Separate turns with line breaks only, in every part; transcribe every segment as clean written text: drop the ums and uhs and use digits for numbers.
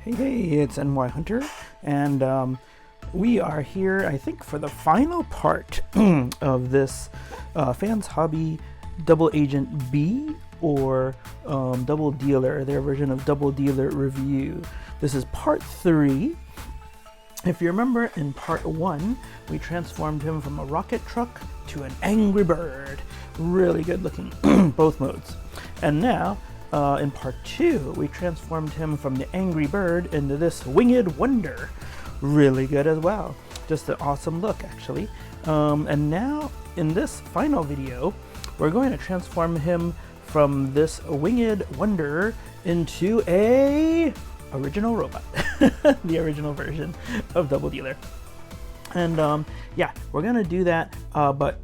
Hey, it's NY Hunter, and we are here, I think, for the final part of this FansHobby Double Agent B, or Double Dealer, their version of Double Dealer review. This is part 3. If you remember, in part 1, we transformed him from a rocket truck to an angry bird. Really good looking, both modes. And now, in part 2, we transformed him from the angry bird into this winged wonder. Really good as well. Just an awesome look, actually. And now, in this final video, we're going to transform him from this winged wonder into a original robot. The original version of Double Dealer. And yeah, we're gonna do that, but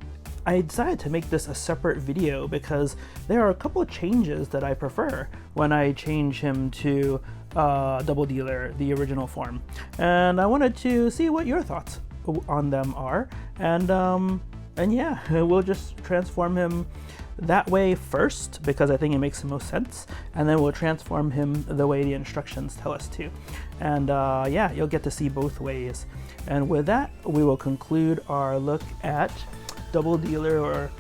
I decided to make this a separate video because there are a couple of changes that I prefer when I change him to Double Dealer, the original form. And I wanted to see what your thoughts on them are. And yeah, we'll just transform him that way first because I think it makes the most sense, and then we'll transform him the way the instructions tell us to. And yeah, you'll get to see both ways. And with that, we will conclude our look at Double Dealer, or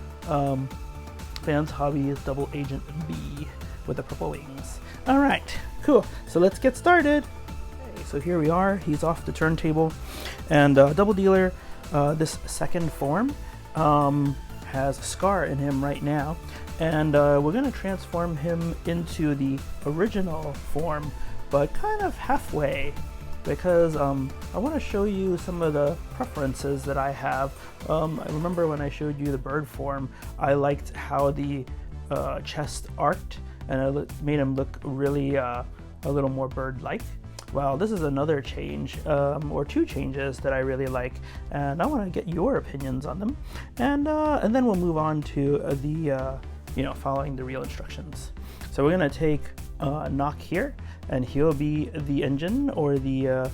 FansHobby's Double Agent B with the purple wings. All right, cool. So let's get started. Okay, so here we are. He's off the turntable, and Double Dealer, this second form, has Scar in him right now, and we're going to transform him into the original form, but kind of halfway, because I want to show you some of the preferences that I have. I remember when I showed you the bird form, I liked how the chest arced, and it made him look really a little more bird-like. Well, this is another change, or two changes that I really like, and I want to get your opinions on them. And then we'll move on to the, following the real instructions. So we're going to take Knock here, and he'll be the engine, or the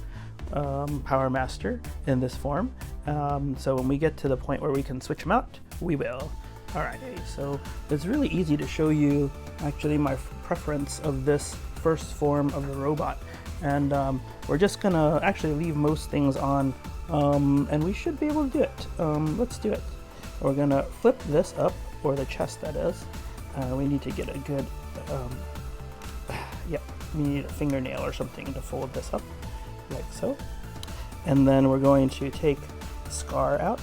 Powermaster in this form. So when we get to the point where we can switch him out, we will. Alright, so it's really easy to show you actually my preference of this first form of the robot. And we're just gonna actually leave most things on, and we should be able to do it. Let's do it. We're gonna flip this up, or the chest that is. We need to get a good, yeah, we need a fingernail or something to fold this up, like so. And then we're going to take Scar out.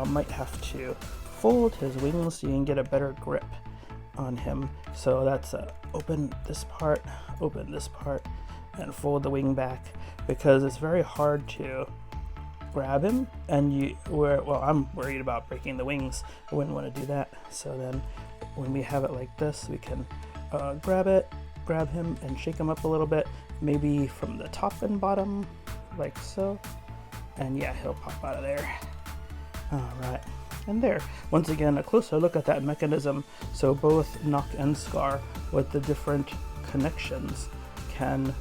Might have to fold his wings so you can get a better grip on him. So that's open this part, and fold the wing back, because it's very hard to grab him, and I'm worried about breaking the wings. I wouldn't want to do that. So then when we have it like this, we can grab him and shake him up a little bit, maybe from the top and bottom, like so, and yeah, he'll pop out of there. All right, and there. Once again, a closer look at that mechanism. So both Knock and Scar, with the different connections, can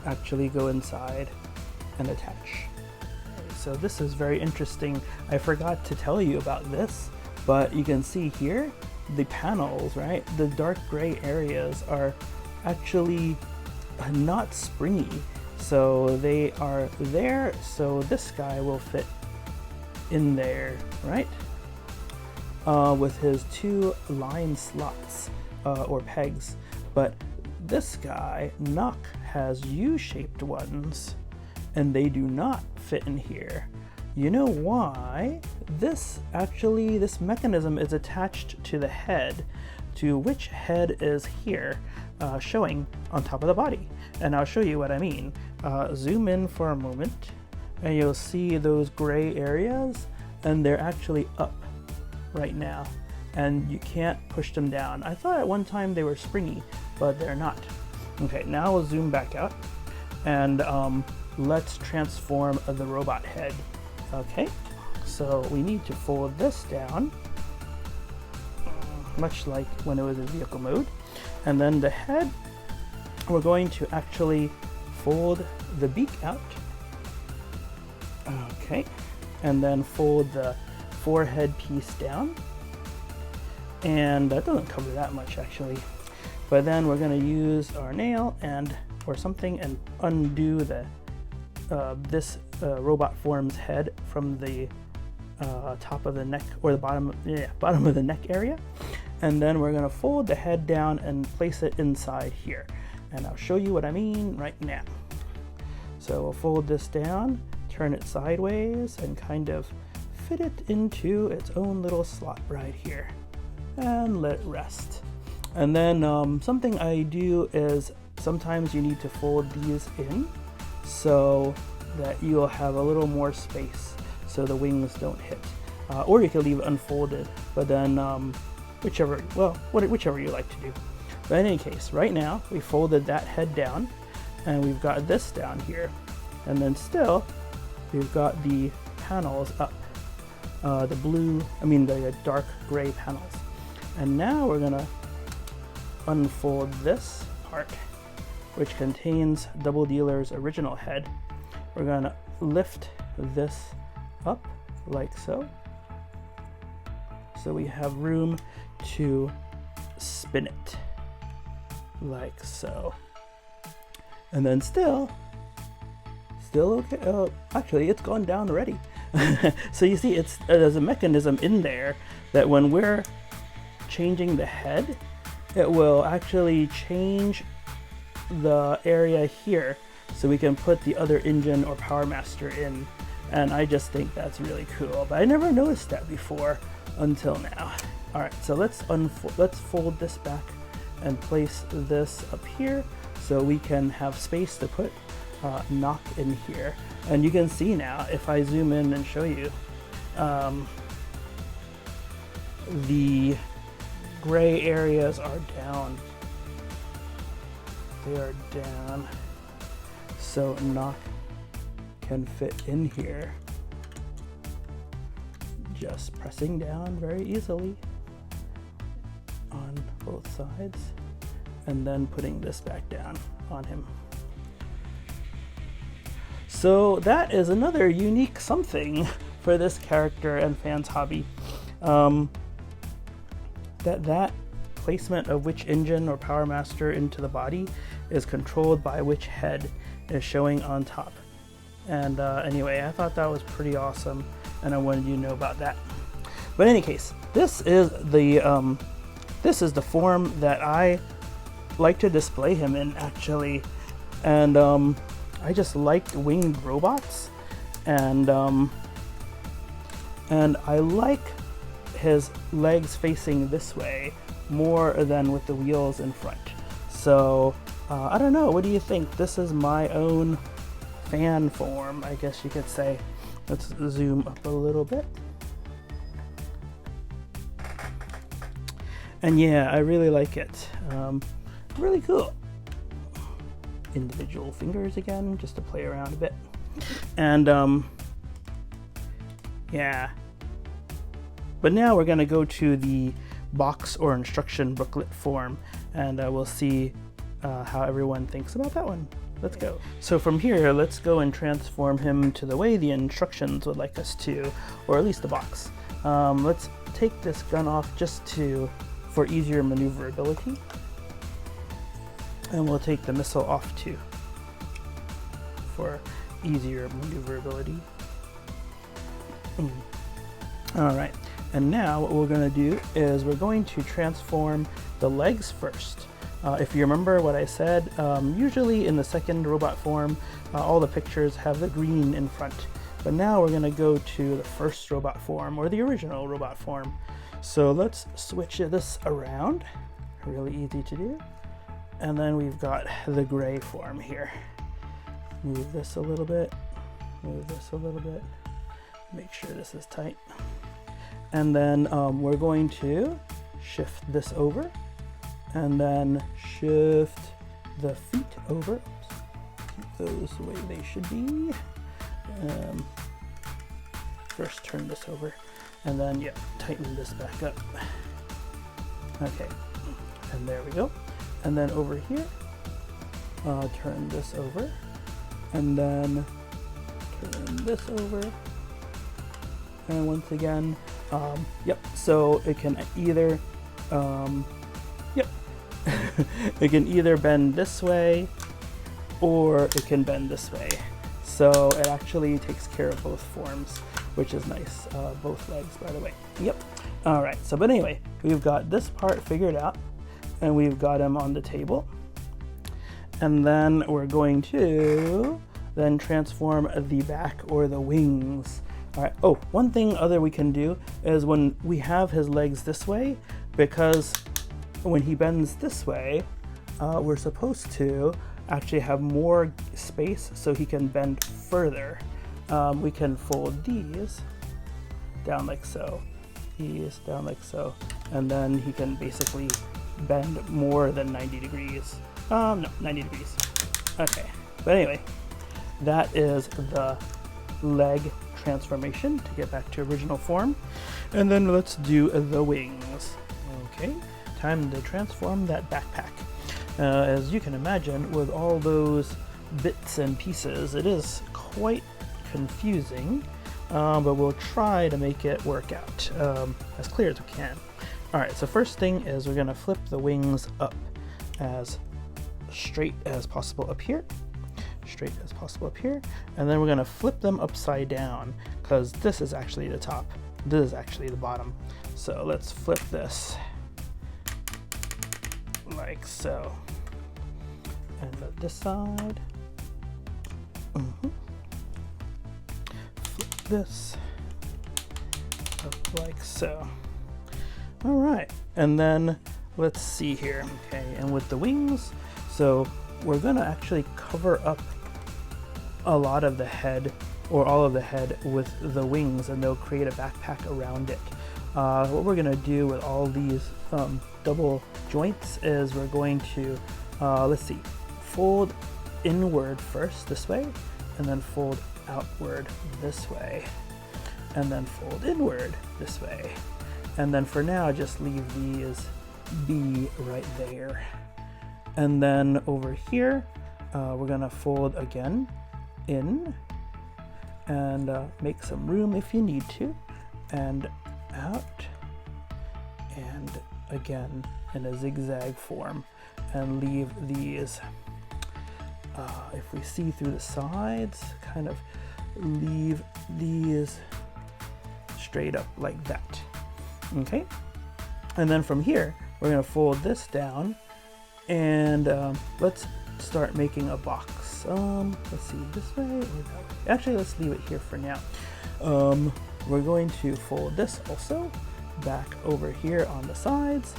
actually go inside and attach. So this is very interesting. I forgot to tell you about this, but you can see here the panels, right? The dark gray areas are actually not springy, so they are there, so this guy will fit in there, right? With his two line slots, or pegs. But this guy, Knock, has U-shaped ones, and they do not fit in here. You know why? This mechanism is attached to the head, to which head is here, showing on top of the body. And I'll show you what I mean. Zoom in for a moment, and you'll see those gray areas, and they're actually up right now, and you can't push them down. I thought at one time they were springy, but they're not. Okay, now we'll zoom back out, and let's transform the robot head. Okay, so we need to fold this down, much like when it was in vehicle mode. And then the head, we're going to actually fold the beak out. Okay, and then fold the forehead piece down. And that doesn't cover that much, actually. But then we're going to use our nail and or something and undo the this robot form's head from the top of the neck, or the bottom of the neck area. And then we're gonna fold the head down and place it inside here. And I'll show you what I mean right now. So we'll fold this down, turn it sideways, and kind of fit it into its own little slot right here. And let it rest. And then something I do is sometimes you need to fold these in so that you'll have a little more space so the wings don't hit. Or you can leave it unfolded, but then whichever you like to do. But in any case, right now we folded that head down and we've got this down here. And then still we've got the panels up, the dark gray panels. And now we're gonna unfold this part, which contains DoubleDealer's original head. We're gonna lift this up like so. So we have room to spin it like so. And then still okay. Actually, it's gone down already. So you see, there's a mechanism in there that when we're changing the head, it will actually change the area here so we can put the other engine or Powermaster in. And I just think that's really cool, but I never noticed that before until now. All right, so let's fold this back and place this up here so we can have space to put Knock in here. And you can see now, if I zoom in and show you, the gray areas are down. They are down, so Knock can fit in here. Just pressing down very easily on both sides, and then putting this back down on him. So that is another unique something for this character and FansHobby. That placement of which engine or Powermaster into the body is controlled by which head is showing on top. And anyway, I thought that was pretty awesome, and I wanted you to know about that. But in any case, this is the form that I like to display him in, actually. And I just liked winged robots, and I like his legs facing this way more than with the wheels in front. So I don't know, what do you think? This is my own fan form, I guess you could say. Let's zoom up a little bit. And yeah, I really like it. Really cool. Individual fingers again, just to play around a bit. And yeah. But now we're gonna go to the box or instruction booklet form, and we'll see how everyone thinks about that one. Let's go. So from here, let's go and transform him to the way the instructions would like us to, or at least the box. Let's take this gun off just for easier maneuverability. And we'll take the missile off too, for easier maneuverability. All right, and now what we're gonna do is we're going to transform the legs first. If you remember what I said, usually in the second robot form, all the pictures have the green in front. But now we're gonna go to the first robot form, or the original robot form. So let's switch this around, really easy to do. And then we've got the gray form here. Move this a little bit, move this a little bit, make sure this is tight. And then we're going to shift this over, and then shift the feet over. Oops. Keep those the way they should be. First turn this over, and then tighten this back up. Okay, and there we go. And then over here, turn this over, and then turn this over, and once again, so it can either, it can either bend this way, or it can bend this way. So it actually takes care of both forms, which is nice. Both legs, by the way. Yep. All right, so but anyway, we've got this part figured out, and we've got him on the table. And then we're going to then transform the back or the wings. All right, oh, one thing other we can do is when we have his legs this way, because when he bends this way, we're supposed to actually have more space so he can bend further. We can fold these down like so, these down like so, and then he can basically bend more than 90 degrees. No, 90 degrees. Okay, but anyway, that is the leg transformation to get back to original form. And then let's do the wings. Okay, time to transform that backpack. As you can imagine, with all those bits and pieces, it is quite confusing, but we'll try to make it work out as clear as we can. All right, so first thing is we're gonna flip the wings up as straight as possible up here, straight as possible up here, and then we're gonna flip them upside down because this is actually the top, this is actually the bottom. So let's flip this like so, and this side, flip this up like so. All right, and then let's see here. Okay, and with the wings, so we're gonna actually cover up a lot of the head or all of the head with the wings, and they'll create a backpack around it. What we're gonna do with all these double joints is we're going to, let's see, fold inward first this way, and then fold outward this way, and then fold inward this way. And then for now, just leave these be right there. And then over here, we're gonna fold again in and make some room if you need to, and out, and again in a zigzag form, and leave these, if we see through the sides, kind of leave these straight up like that. Okay, and then from here we're going to fold this down, and let's start making a box. Let's see, this way or that way. Actually, let's leave it here for now. We're going to fold this also back over here on the sides,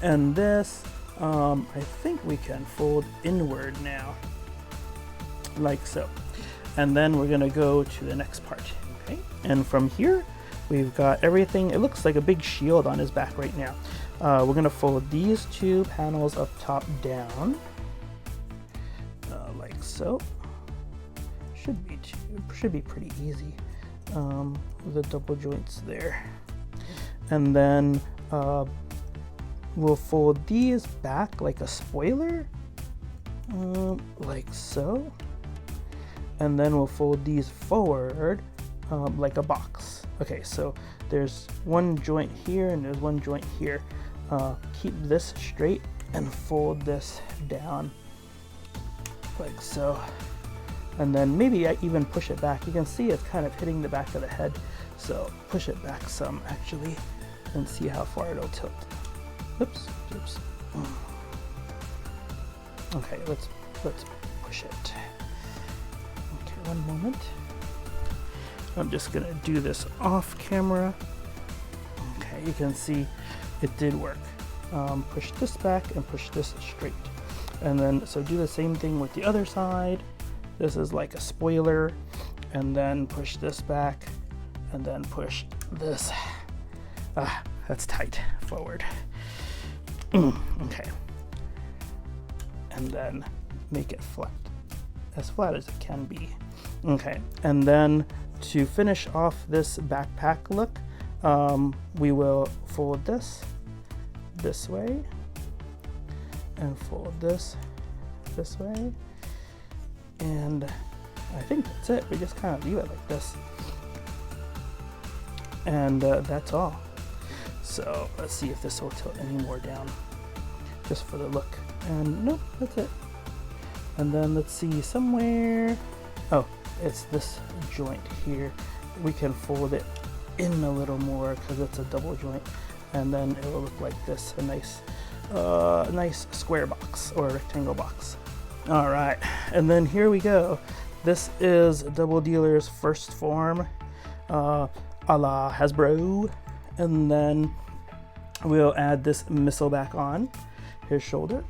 and this I think we can fold inward now like so. And then we're going to go to the next part. Okay, and from here we've got everything. It looks like a big shield on his back right now. We're gonna fold these two panels up top down, like so. Should be pretty easy with the double joints there. And then we'll fold these back like a spoiler, like so. And then we'll fold these forward like a box. Okay, so there's one joint here and there's one joint here. Keep this straight and fold this down like so. And then maybe I even push it back. You can see it's kind of hitting the back of the head. So push it back some actually and see how far it'll tilt. Oops, oops. Okay, let's push it. Okay, one moment. I'm just gonna do this off camera. Okay, you can see it did work. Push this back and push this straight. And then, so do the same thing with the other side. This is like a spoiler. And then push this back and then push this. That's tight, forward. Okay. And then make it flat as it can be. Okay, and then to finish off this backpack look, we will fold this way, and fold this way, and I think that's it. We just kind of leave it like this, and that's all. So let's see if this will tilt any more down, just for the look. And nope, that's it. And then let's see, somewhere, oh, it's this joint here. We can fold it in a little more because it's a double joint, and then it will look like this, a nice square box or rectangle box. All right, and then here we go. This is DoubleDealer's first form, a la Hasbro, and then we'll add this missile back on his shoulder.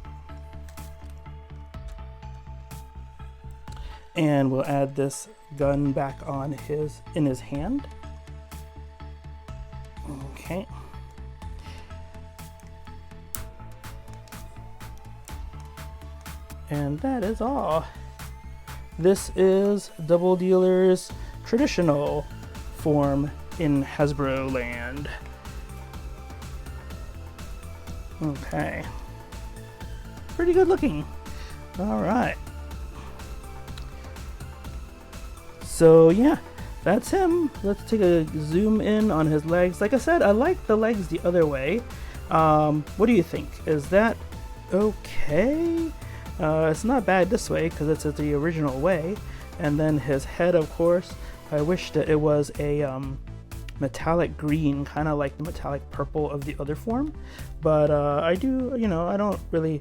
And we'll add this gun back on in his hand. Okay. And that is all. This is DoubleDealer's traditional form in Hasbro land. Okay. Pretty good looking. All right. So yeah, that's him. Let's take a zoom in on his legs. Like I said, I like the legs the other way. What do you think? Is that okay? It's not bad this way because it's the original way. And then his head, of course, I wish that it was a metallic green, kind of like the metallic purple of the other form. But I do, you know, I don't really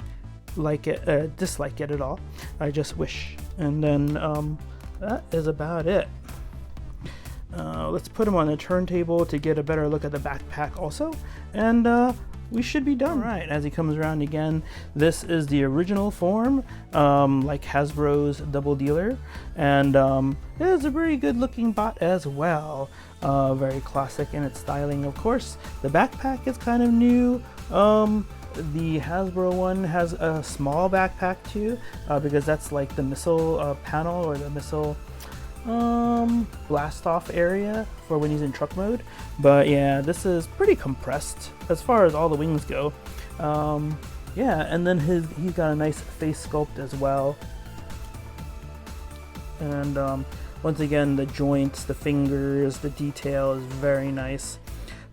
like it, dislike it at all. I just wish. And then that is about it. Let's put him on the turntable to get a better look at the backpack also. And we should be done. Right, as he comes around again, this is the original form, like Hasbro's DoubleDealer, and it is a very good looking bot as well. Very classic in its styling, of course. The backpack is kind of new. The Hasbro one has a small backpack too, because that's like the missile panel or the missile blast off area for when he's in truck mode. But yeah, this is pretty compressed as far as all the wings go. Yeah, and then he's got a nice face sculpt as well. And once again, the joints, the fingers, the detail is very nice.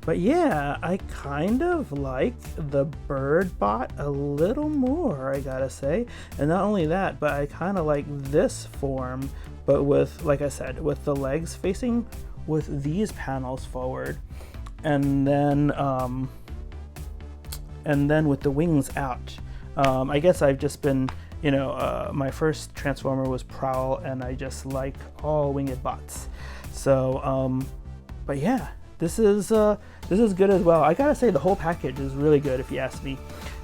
But yeah, I kind of like the bird bot a little more, I gotta say. And not only that, but I kind of like this form, but with, like I said, with the legs facing with these panels forward, and then with the wings out. I guess I've just been, you know, my first Transformer was Prowl, and I just like all winged bots. So, but yeah. This is good as well. I gotta say the whole package is really good if you ask me.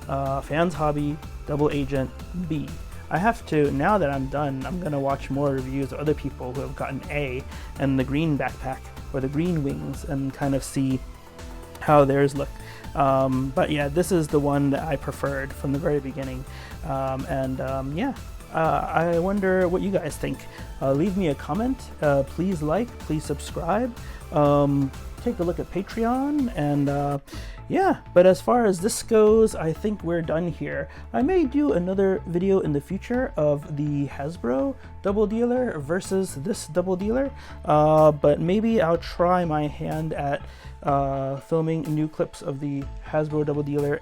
FansHobby, Double Agent, B. I have to, now that I'm done, I'm gonna watch more reviews of other people who have gotten A and the green backpack or the green wings and kind of see how theirs look. But yeah, this is the one that I preferred from the very beginning. Yeah. I wonder what you guys think. Leave me a comment. Please like, please subscribe. Take a look at Patreon, and yeah, but as far as this goes, I think we're done here. I may do another video in the future of the Hasbro DoubleDealer versus this DoubleDealer, but maybe I'll try my hand at filming new clips of the Hasbro DoubleDealer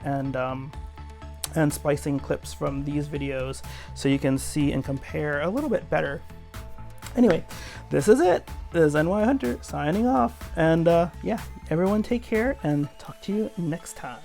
and splicing clips from these videos so you can see and compare a little bit better. Anyway, this is it. This is NY Hunter signing off. And yeah, everyone take care and talk to you next time.